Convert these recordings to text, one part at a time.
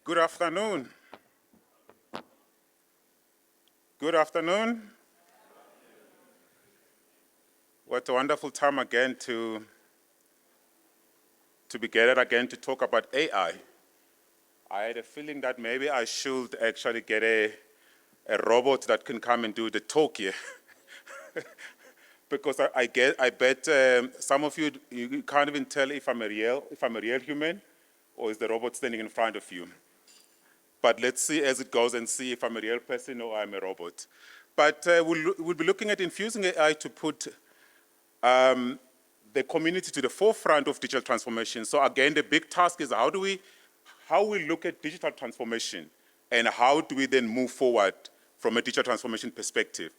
Good afternoon. Good afternoon. What a wonderful time again to be gathered again to talk about AI. I had a feeling that maybe I should actually get a robot that can come and do the talk here. Because I bet some of you can't even tell if I'm a real human or is the robot standing in front of you. But let's see as it goes and see if I'm a real person or I'm a robot. But we'll be looking at infusing AI to put the community to the forefront of digital transformation. So again, the big task is how we look at digital transformation and how do we then move forward from a digital transformation perspective.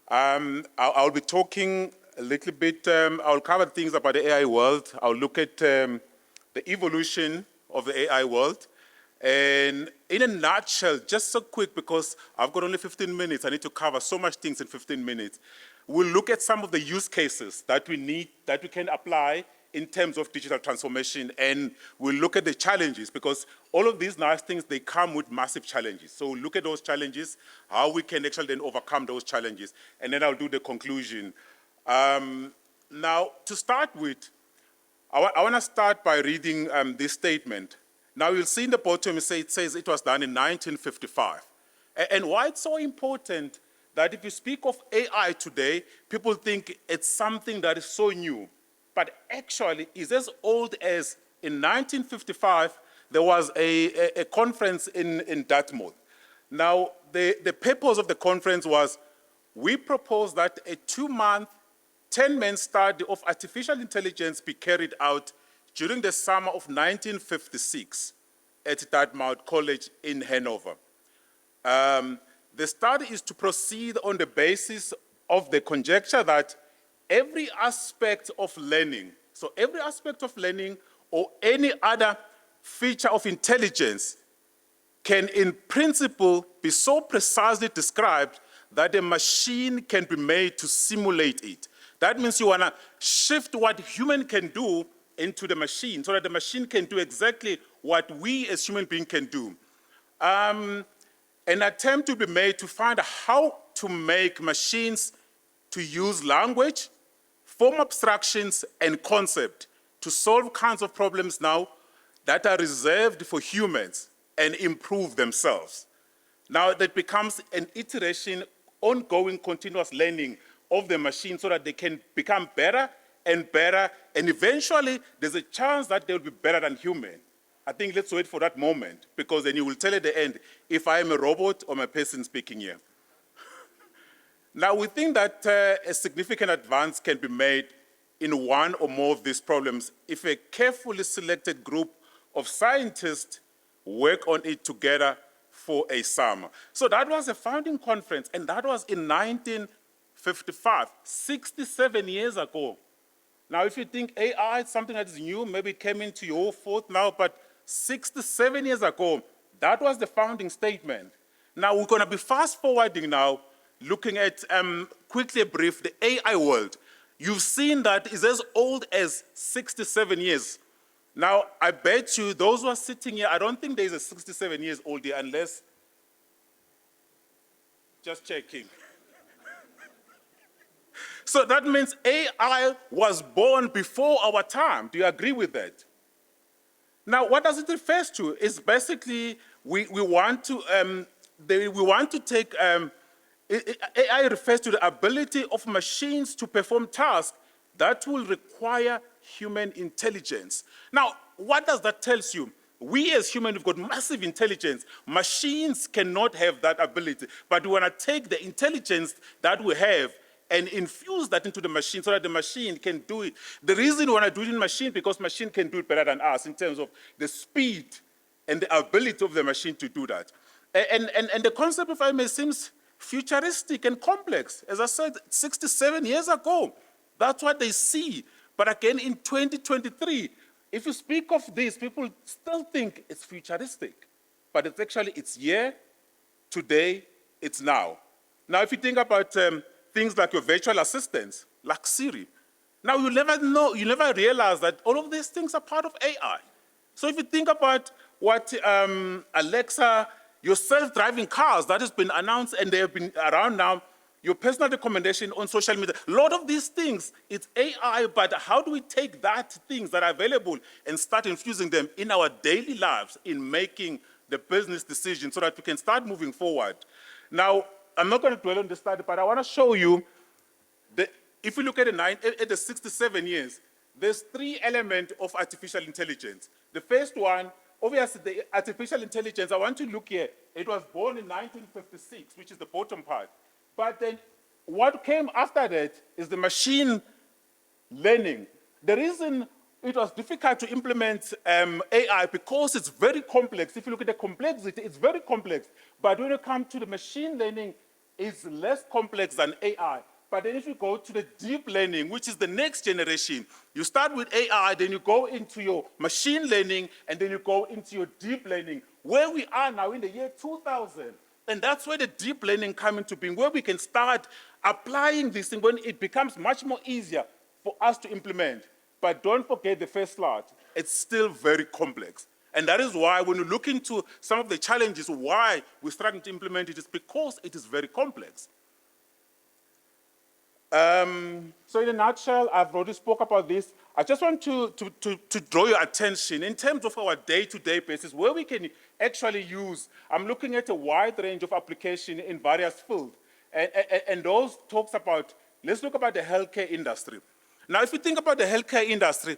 I'll be talking a little bit, I'll cover things about the AI world. I'll look at the evolution of the AI world. And in a nutshell, just so quick, because I've got only 15 minutes, I need to cover so much things in 15 minutes. We'll look at some of the use cases that we can apply in terms of digital transformation, and we'll look at the challenges, because all of these nice things, they come with massive challenges. So we'll look at those challenges, how we can actually then overcome those challenges, and then I'll do the conclusion. Now, to start with, I want to start by reading this statement. Now, you'll see in the bottom, it says it was done in 1955. And why it's so important that if you speak of AI today, people think it's something that is so new. But actually, it's as old as in 1955, there was a conference in Dartmouth. Now, the purpose of the conference was, we proposed that a 2-month, 10-man study of artificial intelligence be carried out during the summer of 1956 at Dartmouth College in Hanover. The study is to proceed on the basis of the conjecture that every aspect of learning, so every aspect of learning or any other feature of intelligence can in principle be so precisely described that a machine can be made to simulate it. That means you want to shift what human can do into the machine so that the machine can do exactly what we as human beings can do. An attempt to be made to find how to make machines to use language, form abstractions, and concept to solve kinds of problems now that are reserved for humans and improve themselves. Now that becomes an iteration, ongoing, continuous learning of the machine so that they can become better and better, and eventually there's a chance that they'll be better than human. I think let's wait for that moment, because then you will tell at the end if I am a robot or a person speaking here. Now, we think that a significant advance can be made in one or more of these problems if a carefully selected group of scientists work on it together for a summer. So that was a founding conference, and that was in 1955, 67 years ago. Now, if you think AI is something that is new, maybe it came into your fold now, but 67 years ago, that was the founding statement. Now, we're going to be fast-forwarding now, looking at, quickly a brief, the AI world. You've seen that it's as old as 67 years. Now, I bet you, those who are sitting here, I don't think there's a 67 years old here, unless, just checking. So that means AI was born before our time. Do you agree with that? Now, what does it refer to? It's basically, we want to take, AI refers to the ability of machines to perform tasks that will require human intelligence. Now, what does that tell you? We as humans have got massive intelligence. Machines cannot have that ability, but we want to take the intelligence that we have and infuse that into the machine so that the machine can do it. The reason we want to do it in machine, because machine can do it better than us in terms of the speed and the ability of the machine to do that. And the concept of AI seems futuristic and complex. As I said, 67 years ago, that's what they see. But again, in 2023, if you speak of this, people still think it's futuristic. But it's actually, it's here, today, it's now. Now, if you think about things like your virtual assistants, like Siri. Now, you never realize that all of these things are part of AI. So if you think about what Alexa, your self-driving cars that has been announced and they have been around now, your personal recommendation on social media. A lot of these things, it's AI, but how do we take that things that are available and start infusing them in our daily lives in making the business decisions so that we can start moving forward? Now, I'm not going to dwell on this study, but I want to show you, if you look at the 67 years, there's 3 elements of artificial intelligence. The first one, obviously, the artificial intelligence, I want to look here. It was born in 1956, which is the bottom part. But then what came after that is the machine learning. The reason it was difficult to implement AI because it's very complex. If you look at the complexity, it's very complex. But when you come to the machine learning, it's less complex than AI. But then if you go to the deep learning, which is the next generation, you start with AI, then you go into your machine learning, and then you go into your deep learning, where we are now in the year 2000. And that's where the deep learning comes into being, where we can start applying this thing when it becomes much more easier for us to implement. But don't forget the first slide. It's still very complex. And that is why when you look into some of the challenges, why we're starting to implement it is because it is very complex. So in a nutshell, I've already spoke about this. I just want to draw your attention in terms of our day-to-day basis, where we can actually use. I'm looking at a wide range of application in various fields. And those talks about, let's look about the healthcare industry. Now, if you think about the healthcare industry,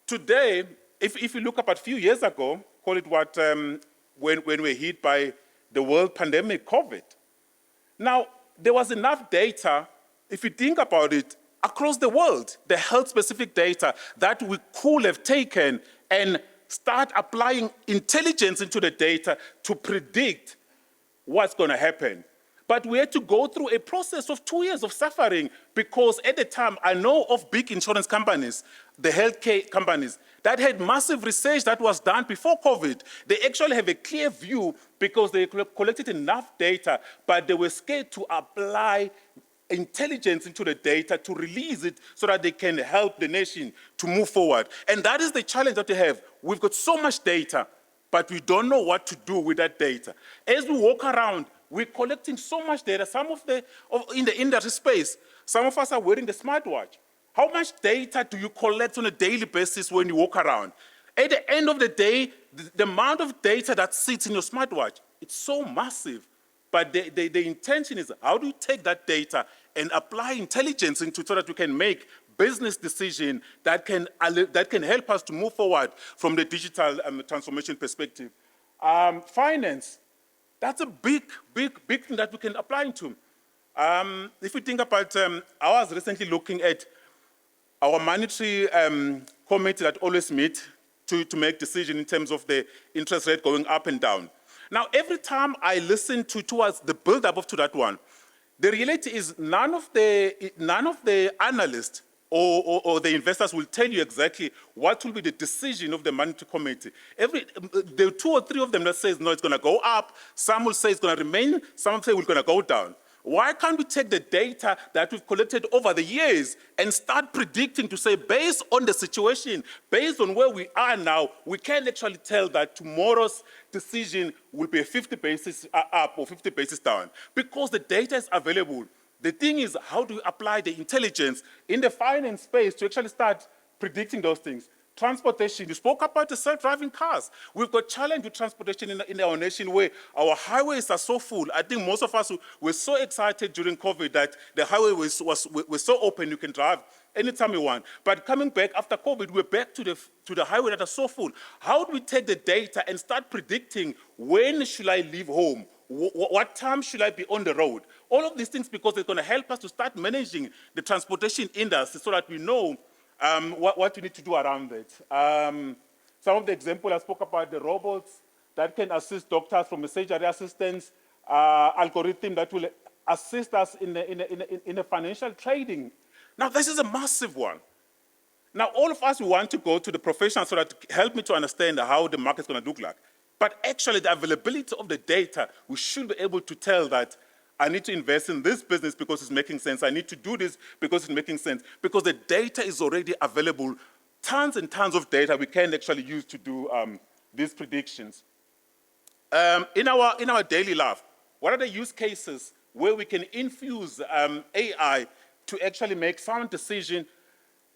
today, if you look about a few years ago, call it what, when we were hit by the world pandemic, COVID. Now, there was enough data, if you think about it, across the world, the health-specific data that we could have taken and start applying intelligence into the data to predict what's going to happen. But we had to go through a process of 2 years of suffering because at the time, I know of big insurance companies, the healthcare companies, that had massive research that was done before COVID. They actually have a clear view because they collected enough data, but they were scared to apply intelligence into the data to release it so that they can help the nation to move forward. And that is the challenge that we have. We've got so much data, but we don't know what to do with that data. As we walk around, we're collecting so much data. In the industry space, some of us are wearing the smartwatch. How much data do you collect on a daily basis when you walk around? At the end of the day, the amount of data that sits in your smartwatch, it's so massive. But the intention is, how do you take that data and apply intelligence into it so that we can make business decisions that can help us to move forward from the digital transformation perspective? Finance, that's a big thing that we can apply into. If you think about, I was recently looking at our monetary committee that always meet to make decisions in terms of the interest rate going up and down. Now, every time I listen towards the build-up to that one, the reality is none of the analysts or the investors will tell you exactly what will be the decision of the monetary committee. There are 2 or 3 of them that says, no, it's going to go up. Some will say it's going to remain. Some will say it's going to go down. Why can't we take the data that we've collected over the years and start predicting to say, based on the situation, based on where we are now, we can actually tell that tomorrow's decision will be 50 basis up or 50 basis down because the data is available. The thing is, how do you apply the intelligence in the finance space to actually start predicting those things? Transportation, you spoke about the self-driving cars. We've got challenge with transportation in our nation where our highways are so full. I think most of us were so excited during COVID that the highway was so open you can drive anytime you want. But coming back after COVID, we're back to the highway that are so full. How do we take the data and start predicting when should I leave home? What time should I be on the road? All of these things because it's going to help us to start managing the transportation industry so that we know what we need to do around it. Some of the examples I spoke about, the robots that can assist doctors from a surgery assistance, algorithm that will assist us in the financial trading. Now, this is a massive one. Now, all of us want to go to the professionals so that help me to understand how the market's going to look like. But actually, the availability of the data, we should be able to tell that I need to invest in this business because it's making sense. I need to do this because it's making sense. Because the data is already available. Tons and tons of data we can actually use to do these predictions. In our daily life, what are the use cases where we can infuse AI to actually make sound decision?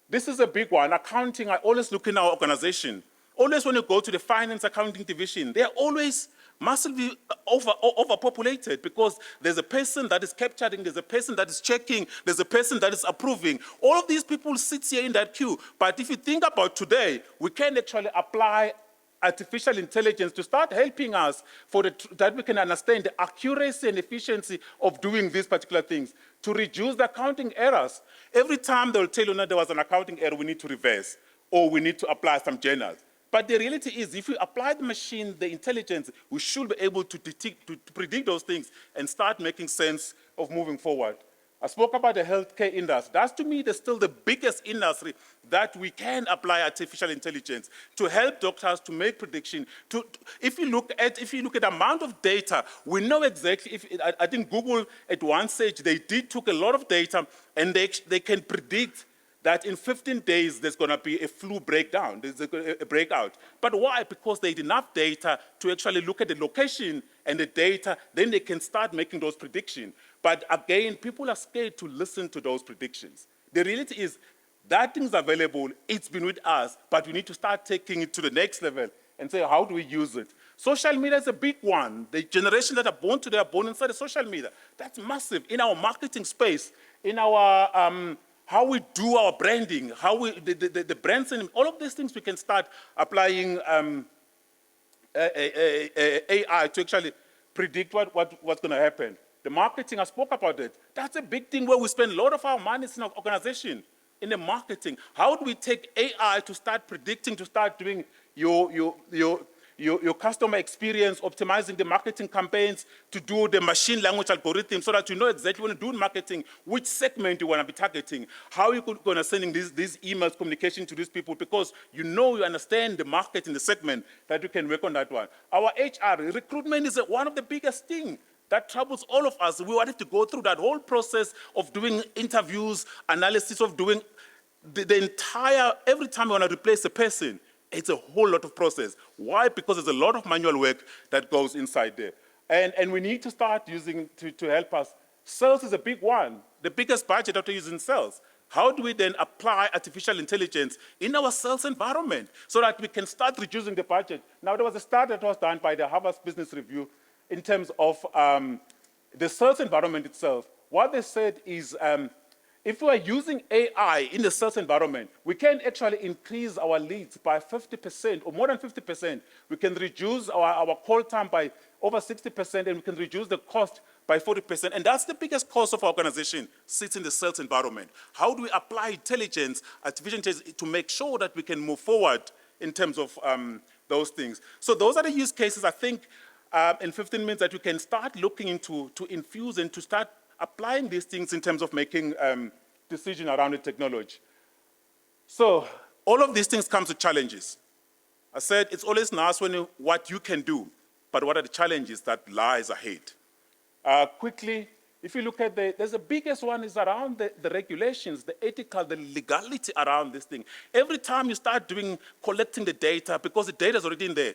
This is a big one. Accounting, I always look in our organization. Always when you go to the finance accounting division, they're always massively overpopulated because there's a person that is capturing, there's a person that is checking, there's a person that is approving. All of these people sit here in that queue. But if you think about today, we can actually apply artificial intelligence to start helping us that we can understand the accuracy and efficiency of doing these particular things, to reduce the accounting errors. Every time they'll tell you that there was an accounting error, we need to reverse, or we need to apply some journals. But the reality is, if we apply the machine, the intelligence, we should be able to predict those things and start making sense of moving forward. I spoke about the healthcare industry. That's, to me, still the biggest industry that we can apply artificial intelligence to help doctors to make prediction. If you look at the amount of data, we know exactly. I think Google at one stage they took a lot of data, and they can predict that in 15 days there's going to be a flu breakdown, there's a breakout. But why? Because they had enough data to actually look at the location and the data, then they can start making those predictions. But again, people are scared to listen to those predictions. The reality is that thing's available, it's been with us, but we need to start taking it to the next level and say, how do we use it? Social media is a big one. The generation that are born today are born inside of social media. That's massive. In our marketing space, in our how we do our branding, how we, the brands, and all of these things we can start applying AI to actually predict what's going to happen. The marketing, I spoke about it. That's a big thing where we spend a lot of our money in our organization, in the marketing. How do we take AI to start predicting, to start doing your customer experience, optimizing the marketing campaigns, to do the machine language algorithm so that you know exactly when you're doing marketing, which segment you want to be targeting, how you're going to sending these emails, communication to these people, because you understand the market in the segment that you can work on that one. Our HR, recruitment is one of the biggest things that troubles all of us. We wanted to go through that whole process of doing interviews, analysis of doing the entire, every time we want to replace a person, it's a whole lot of process. Why? Because there's a lot of manual work that goes inside there. And we need to start using to help us. Sales is a big one. The biggest budget that we use in sales. How do we then apply artificial intelligence in our sales environment so that we can start reducing the budget? Now, there was a study that was done by the Harvard Business Review in terms of the sales environment itself. What they said is, if we are using AI in the sales environment, we can actually increase our leads by 50% or more than 50%. We can reduce our call time by over 60%, and we can reduce the cost by 40%. And that's the biggest cost of our organization, sits in the sales environment. How do we apply intelligence, artificial intelligence, to make sure that we can move forward in terms of those things? So those are the use cases, I think, in 15 minutes that we can start looking into to infuse and to start applying these things in terms of making decisions around the technology. So all of these things come with challenges. I said it's always nice what you can do, but what are the challenges that lies ahead? Quickly, if you look at there's the biggest one is around the regulations, the ethical, the legality around this thing. Every time you start collecting the data, because the data is already in there,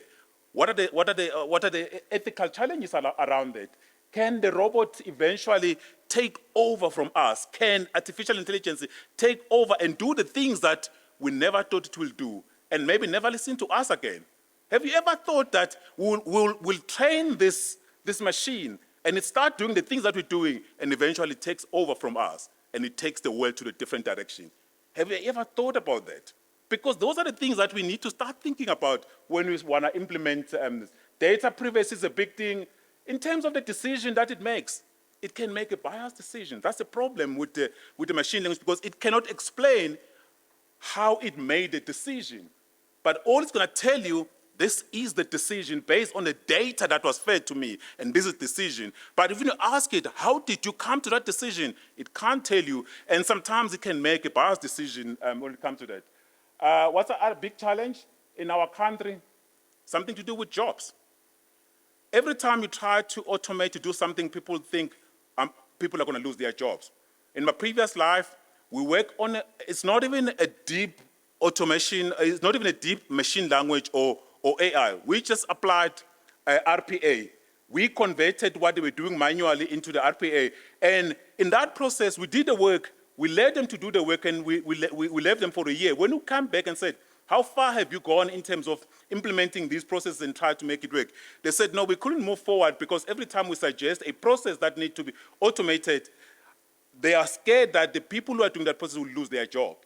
what are the ethical challenges around it? Can the robot eventually take over from us? Can artificial intelligence take over and do the things that we never thought it will do, and maybe never listen to us again? Have you ever thought that we'll train this machine and it start doing the things that we're doing and eventually takes over from us and it takes the world to a different direction? Have you ever thought about that? Because those are the things that we need to start thinking about when we want to implement data privacy is a big thing. In terms of the decision that it makes, it can make a biased decision. That's the problem with the machine language, because it cannot explain how it made the decision. But all it's going to tell you, this is the decision based on the data that was fed to me, and this is the decision. But if you ask it, how did you come to that decision? It can't tell you, and sometimes it can make a biased decision when it comes to that. What's a big challenge in our country? Something to do with jobs. Every time you try to automate, to do something, people think people are going to lose their jobs. In my previous life, we work on, it's not even a deep automation, it's not even a deep machine language or or AI. We just applied RPA. We converted what they were doing manually into the RPA. And in that process, we did the work. We let them to do the work, and we left them for a year. When we come back and said, how far have you gone in terms of implementing these processes and try to make it work? They said, no, we couldn't move forward because every time we suggest a process that needs to be automated, they are scared that the people who are doing that process will lose their job.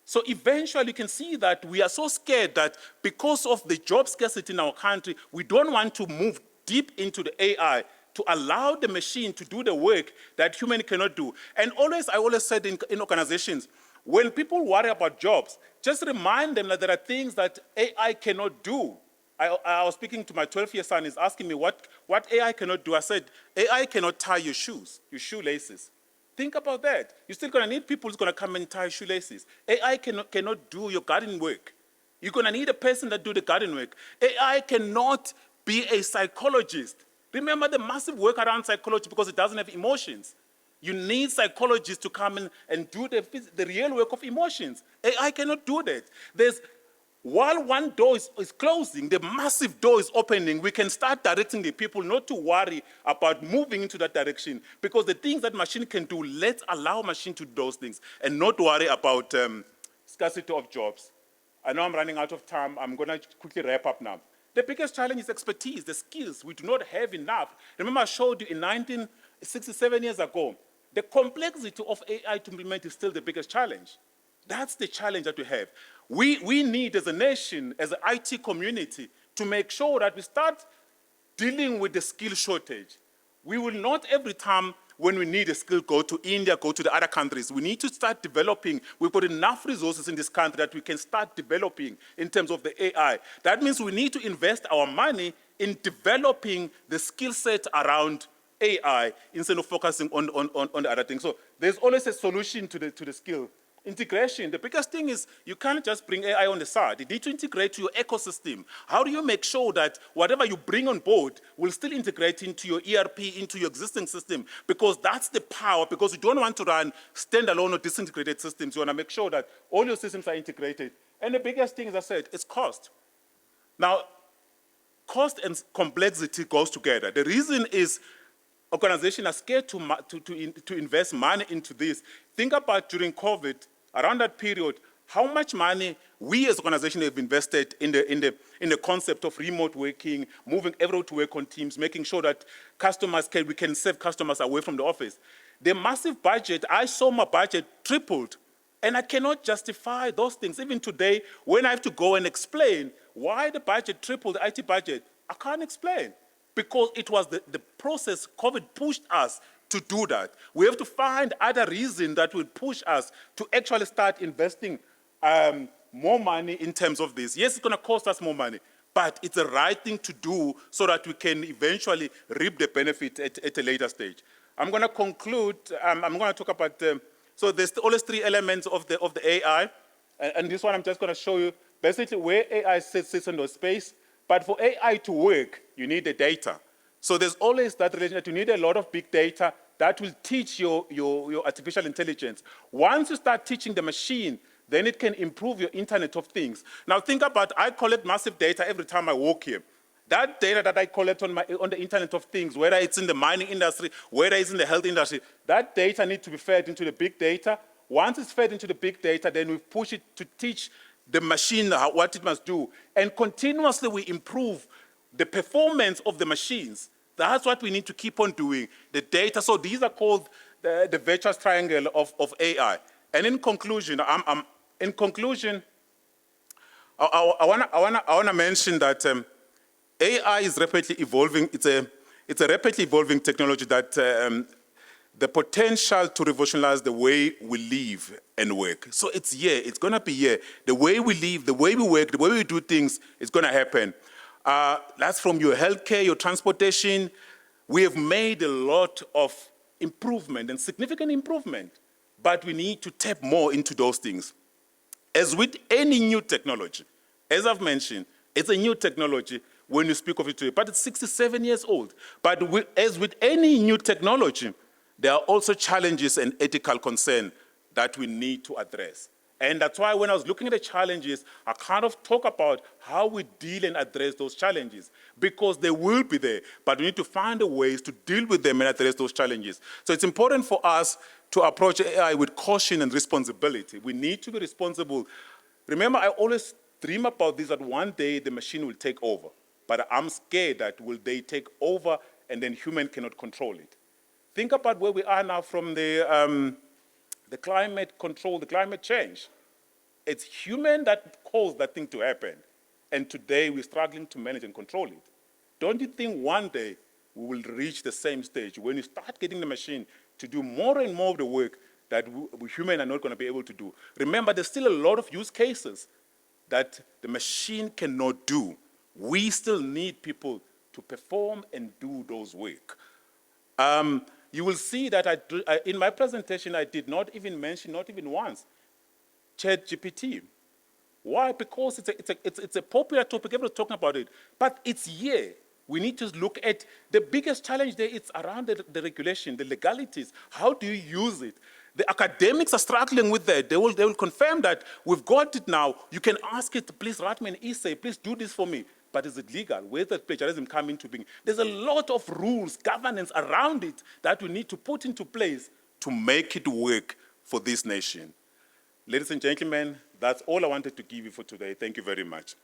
So eventually you can see that we are so scared that because of the job scarcity in our country, we don't want to move deep into the AI to allow the machine to do the work that human cannot do. And I always said in organizations, when people worry about jobs, just remind them that there are things that AI cannot do. I was speaking to my 12-year son, he's asking me what AI cannot do. I said, AI cannot tie your shoes, your shoelaces. Think about that. You're still going to need people who's going to come and tie shoelaces. AI cannot do your garden work. You're going to need a person that do the garden work. AI cannot be a psychologist. Remember the massive work around psychology because it doesn't have emotions. You need psychologists to come in and do the real work of emotions. AI cannot do that. While one door is closing, the massive door is opening, we can start directing the people not to worry about moving into that direction because the things that machine can do, let's allow machine to do those things and not worry about scarcity of jobs. I know I'm running out of time. I'm going to quickly wrap up now. The biggest challenge is expertise, the skills. We do not have enough. Remember I showed you in 1967 years ago, the complexity of AI to implement is still the biggest challenge. That's the challenge that we have. We need, as a nation, as an IT community, to make sure that we start dealing with the skill shortage. We will not every time when we need a skill go to India, go to the other countries. We need to start developing. We've got enough resources in this country that we can start developing in terms of the AI. That means we need to invest our money in developing the skill set around AI instead of focusing on the other things. So there's always a solution to the skill. Integration, the biggest thing is you can't just bring AI on the side. You need to integrate to your ecosystem. How do you make sure that whatever you bring on board will still integrate into your ERP, into your existing system? Because that's the power, because you don't want to run standalone or disintegrated systems. You want to make sure that all your systems are integrated. And the biggest thing, as I said, is cost. Now, cost and complexity goes together. The reason is organizations are scared to invest money into this. Think about during COVID, around that period, how much money we as organizations have invested in the concept of remote working, moving everyone to work on teams, making sure that we can save customers away from the office. The massive budget, I saw my budget tripled, and I cannot justify those things. Even today, when I have to go and explain why the budget tripled, the IT budget, I can't explain. Because it was the process, COVID pushed us to do that. We have to find other reasons that will push us to actually start investing more money in terms of this. Yes, it's going to cost us more money, but it's the right thing to do so that we can eventually reap the benefit at a later stage. I'm going to conclude. I'm going to talk about, so there's always three elements of the AI, and this one I'm just going to show you basically where AI sits in the space. But for AI to work, you need the data. So there's always that relation that you need a lot of big data that will teach your artificial intelligence. Once you start teaching the machine, then it can improve your Internet of Things. Now think about, I collect massive data every time I walk here. That data that I collect on the Internet of Things, whether it's in the mining industry, whether it's in the health industry, that data needs to be fed into the big data. Once it's fed into the big data, then we push it to teach the machine what it must do. And continuously we improve the performance of the machines. That's what we need to keep on doing, the data. So these are called the virtuous triangle of AI. And in conclusion, I want to mention that AI is rapidly evolving. It's a rapidly evolving technology that the potential to revolutionize the way we live and work. So it's here, it's going to be here. The way we live, the way we work, the way we do things is going to happen. That's from your healthcare, your transportation. We have made a lot of improvement and significant improvement, but we need to tap more into those things. As with any new technology, as I've mentioned, it's a new technology when you speak of it today, but it's 67 years old. But as with any new technology, there are also challenges and ethical concerns that we need to address. And that's why when I was looking at the challenges, I kind of talk about how we deal and address those challenges, because they will be there, but we need to find the ways to deal with them and address those challenges. So it's important for us to approach AI with caution and responsibility. We need to be responsible. Remember, I always dream about this, that one day the machine will take over, but I'm scared that will they take over and then human cannot control it. Think about where we are now from the climate control, the climate change. It's human that caused that thing to happen. And today we're struggling to manage and control it. Don't you think one day we will reach the same stage when you start getting the machine to do more and more of the work that we humans are not going to be able to do? Remember, there's still a lot of use cases that the machine cannot do. We still need people to perform and do those work. You will see that in my presentation, I did not even mention, not even once, ChatGPT. Why? Because it's a popular topic, everyone's talking about it, but it's here. We need to look at the biggest challenge there. It's around the regulation, the legalities. How do you use it? The academics are struggling with that. They will confirm that we've got it now. You can ask it, please write me an essay, please do this for me. But is it legal? Where does plagiarism come into being? There's a lot of rules, governance around it that we need to put into place to make it work for this nation. Ladies and gentlemen, that's all I wanted to give you for today. Thank you very much.